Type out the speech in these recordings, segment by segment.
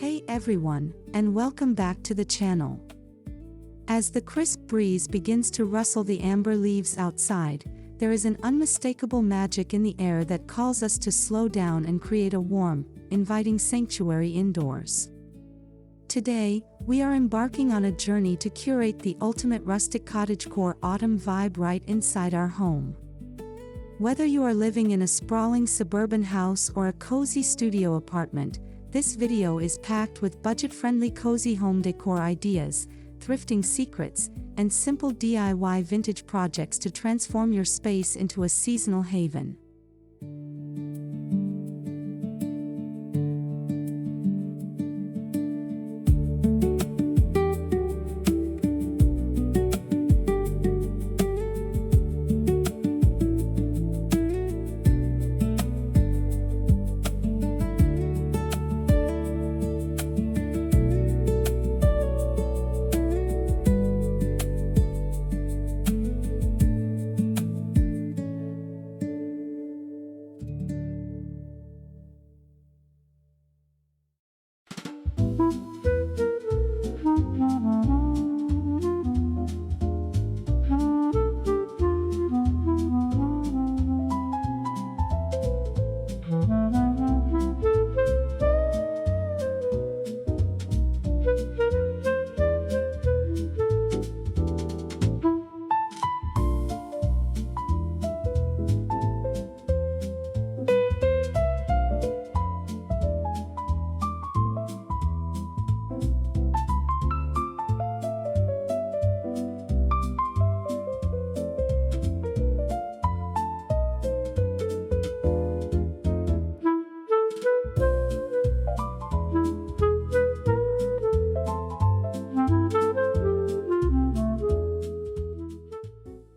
Hey everyone, and welcome back to the channel. As the crisp breeze begins to rustle the amber leaves outside, there is an unmistakable magic in the air that calls us to slow down and create a warm, inviting sanctuary indoors. Today, we are embarking on a journey to curate the ultimate rustic cottagecore autumn vibe right inside our home. Whether you are living in a sprawling suburban house or a cozy studio apartment, this video is packed with budget-friendly cozy home decor ideas, thrifting secrets, and simple DIY vintage projects to transform your space into a seasonal haven.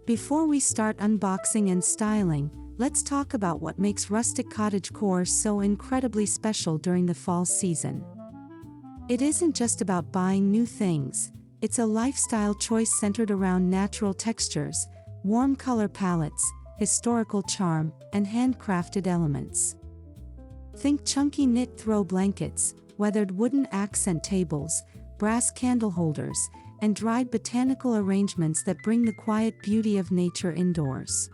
Before we start unboxing and styling, let's talk about what makes rustic cottagecore so incredibly special during the fall season. It isn't just about buying new things, it's a lifestyle choice centered around natural textures, warm color palettes, historical charm, and handcrafted elements. Think chunky knit throw blankets, weathered wooden accent tables, brass candle holders, and dried botanical arrangements that bring the quiet beauty of nature indoors.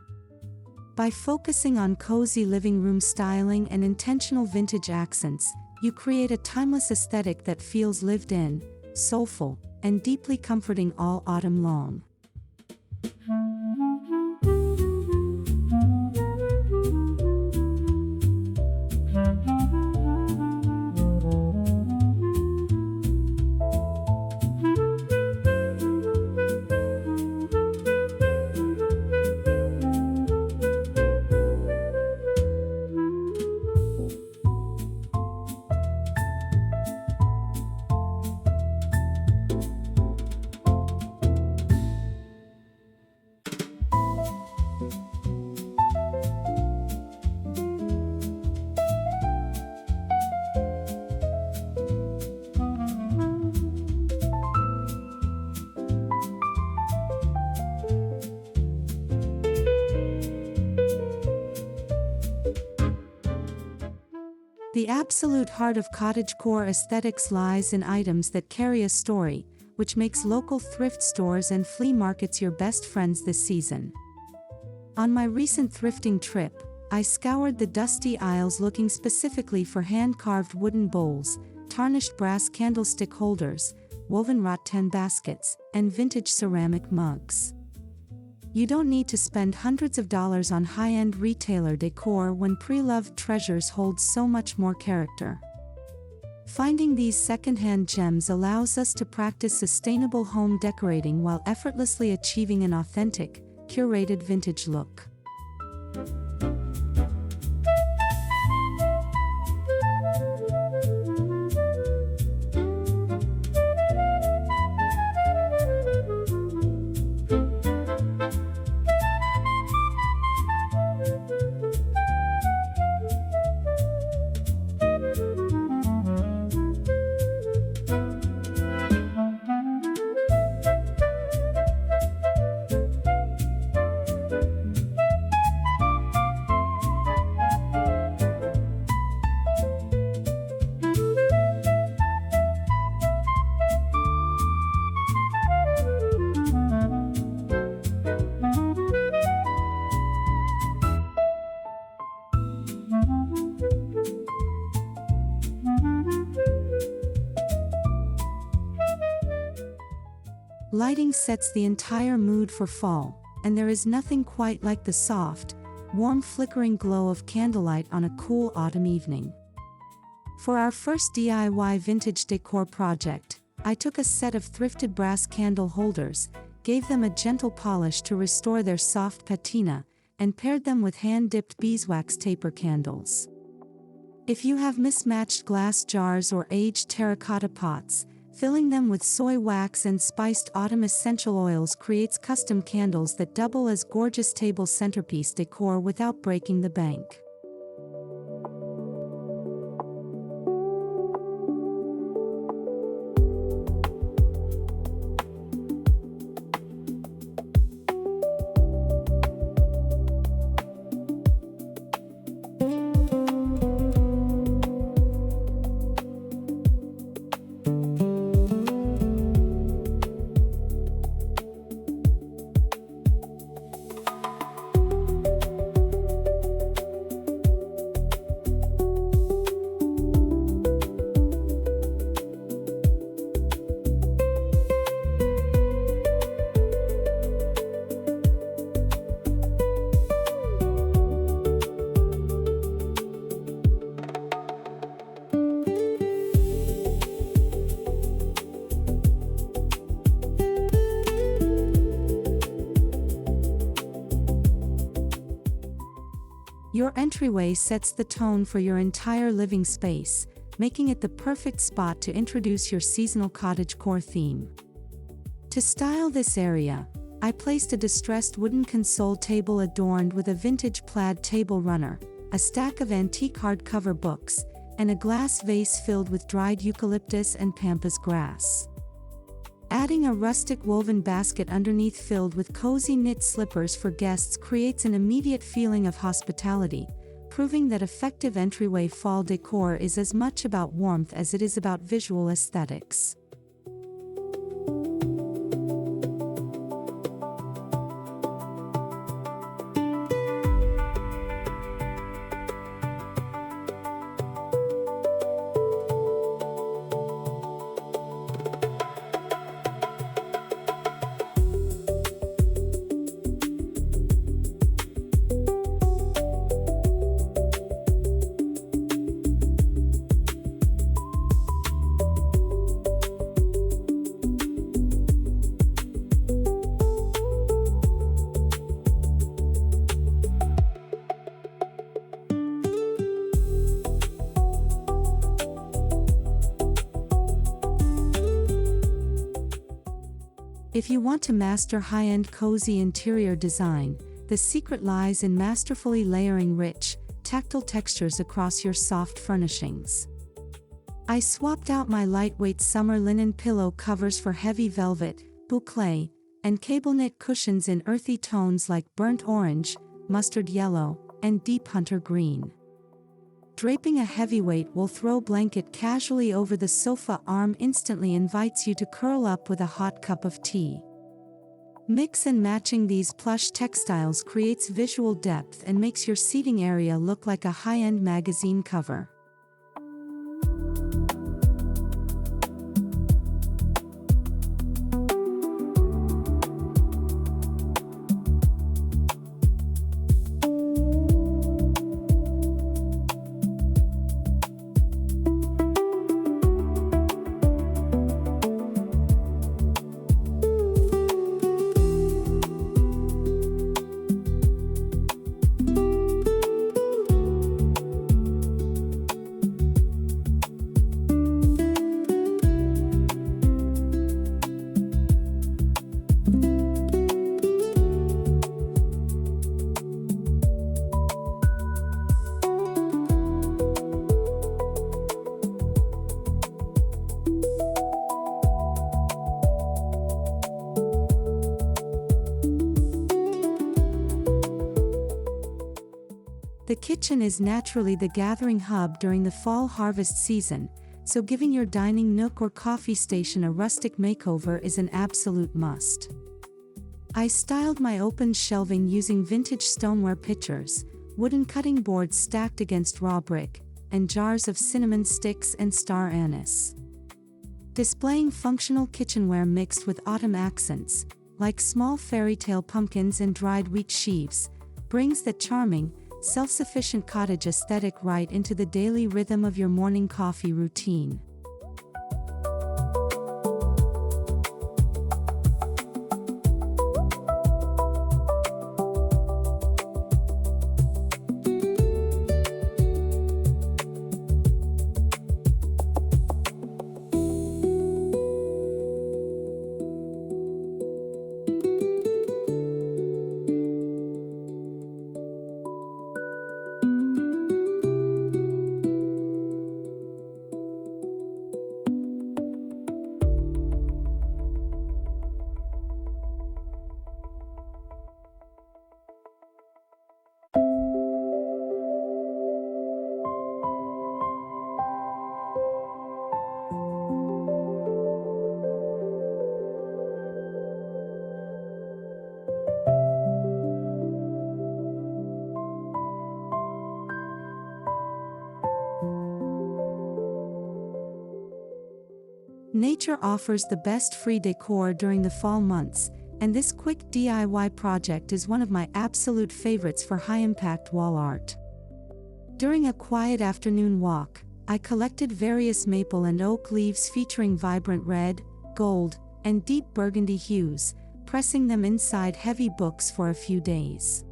By focusing on cozy living room styling and intentional vintage accents, you create a timeless aesthetic that feels lived in, soulful, and deeply comforting all autumn long. The absolute heart of cottagecore aesthetics lies in items that carry a story, which makes local thrift stores and flea markets your best friends this season. On my recent thrifting trip, I scoured the dusty aisles looking specifically for hand-carved wooden bowls, tarnished brass candlestick holders, woven rattan baskets, and vintage ceramic mugs. You don't need to spend hundreds of dollars on high-end retailer decor when pre-loved treasures hold so much more character. Finding these second-hand gems allows us to practice sustainable home decorating while effortlessly achieving an authentic, curated vintage look. Lighting sets the entire mood for fall, and there is nothing quite like the soft, warm flickering glow of candlelight on a cool autumn evening. For our first DIY vintage decor project, I took a set of thrifted brass candle holders, gave them a gentle polish to restore their soft patina, and paired them with hand-dipped beeswax taper candles. If you have mismatched glass jars or aged terracotta pots, filling them with soy wax and spiced autumn essential oils creates custom candles that double as gorgeous table centerpiece decor without breaking the bank. Your entryway sets the tone for your entire living space, making it the perfect spot to introduce your seasonal cottagecore theme. To style this area, I placed a distressed wooden console table adorned with a vintage plaid table runner, a stack of antique hardcover books, and a glass vase filled with dried eucalyptus and pampas grass. Adding a rustic woven basket underneath filled with cozy knit slippers for guests creates an immediate feeling of hospitality, proving that effective entryway fall decor is as much about warmth as it is about visual aesthetics. If you want to master high-end cozy interior design, the secret lies in masterfully layering rich, tactile textures across your soft furnishings. I swapped out my lightweight summer linen pillow covers for heavy velvet, boucle, and cable knit cushions in earthy tones like burnt orange, mustard yellow, and deep hunter green. Draping a heavyweight wool throw blanket casually over the sofa arm instantly invites you to curl up with a hot cup of tea. Mix and matching these plush textiles creates visual depth and makes your seating area look like a high-end magazine cover. The kitchen is naturally the gathering hub during the fall harvest season, so giving your dining nook or coffee station a rustic makeover is an absolute must. I styled my open shelving using vintage stoneware pitchers, wooden cutting boards stacked against raw brick, and jars of cinnamon sticks and star anise. displaying functional kitchenware mixed with autumn accents, like small fairy tale pumpkins and dried wheat sheaves, brings that charming, self-sufficient cottage aesthetic right into the daily rhythm of your morning coffee routine. Nature offers the best free decor during the fall months, and this quick DIY project is one of my absolute favorites for high-impact wall art. During a quiet afternoon walk, I collected various maple and oak leaves featuring vibrant red, gold, and deep burgundy hues, pressing them inside heavy books for a few days.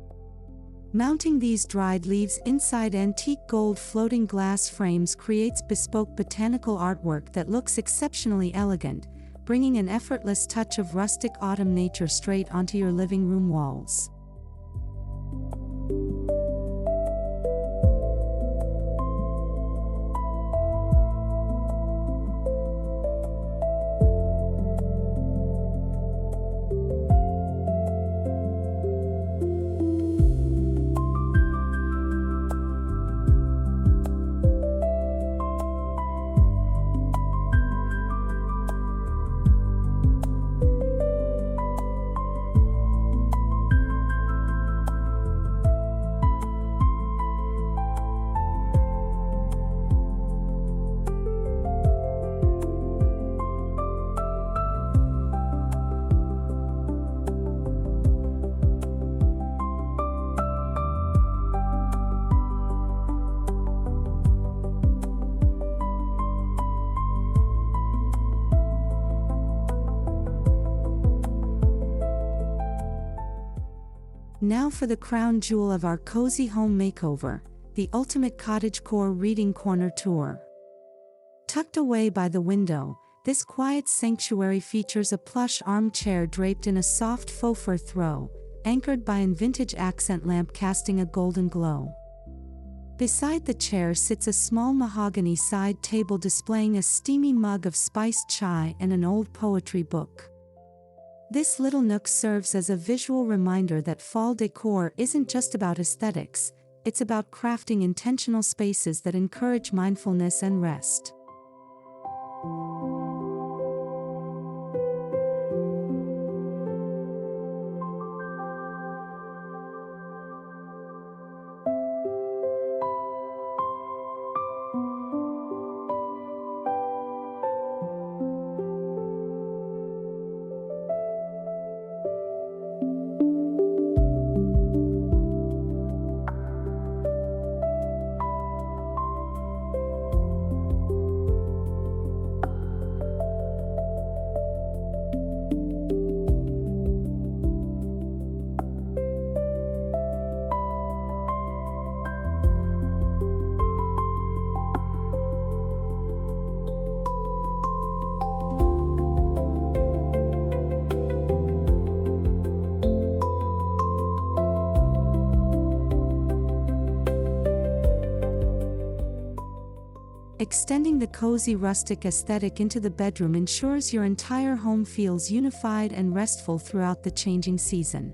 Mounting these dried leaves inside antique gold floating glass frames creates bespoke botanical artwork that looks exceptionally elegant, bringing an effortless touch of rustic autumn nature straight onto your living room walls. Now for the crown jewel of our cozy home makeover, the ultimate cottagecore reading corner tour. Tucked away by the window, this quiet sanctuary features a plush armchair draped in a soft faux fur throw, anchored by an vintage accent lamp casting a golden glow. Beside the chair sits a small mahogany side table displaying a steamy mug of spiced chai and an old poetry book. This little nook serves as a visual reminder that fall decor isn't just about aesthetics, it's about crafting intentional spaces that encourage mindfulness and rest. Extending the cozy rustic aesthetic into the bedroom ensures your entire home feels unified and restful throughout the changing season.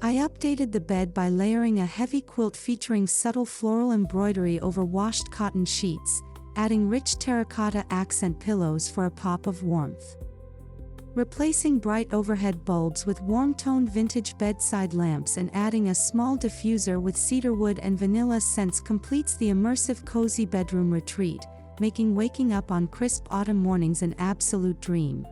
I updated the bed by layering a heavy quilt featuring subtle floral embroidery over washed cotton sheets, adding rich terracotta accent pillows for a pop of warmth. Replacing bright overhead bulbs with warm-toned vintage bedside lamps and adding a small diffuser with cedarwood and vanilla scents completes the immersive cozy bedroom retreat, making waking up on crisp autumn mornings an absolute dream.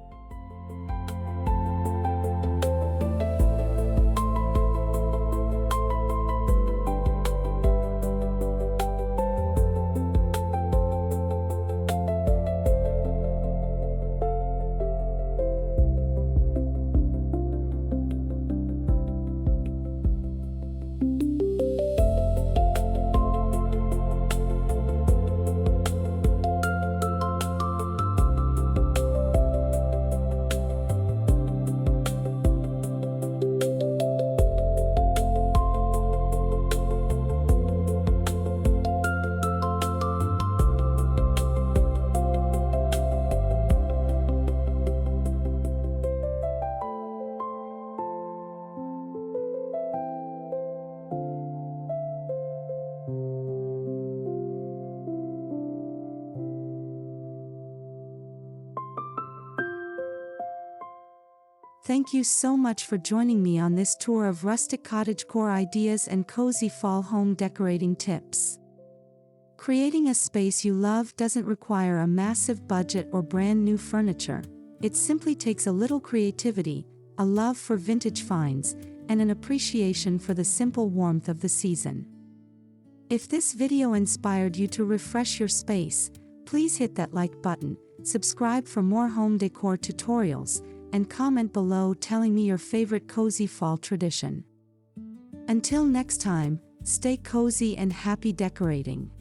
Thank you so much for joining me on this tour of rustic cottagecore ideas and cozy fall home decorating tips. Creating a space you love doesn't require a massive budget or brand new furniture. It simply takes a little creativity, a love for vintage finds, and an appreciation for the simple warmth of the season. If this video inspired you to refresh your space, please hit that like button, subscribe for more home decor tutorials, and comment below telling me your favorite cozy fall tradition. Until next time, stay cozy and happy decorating.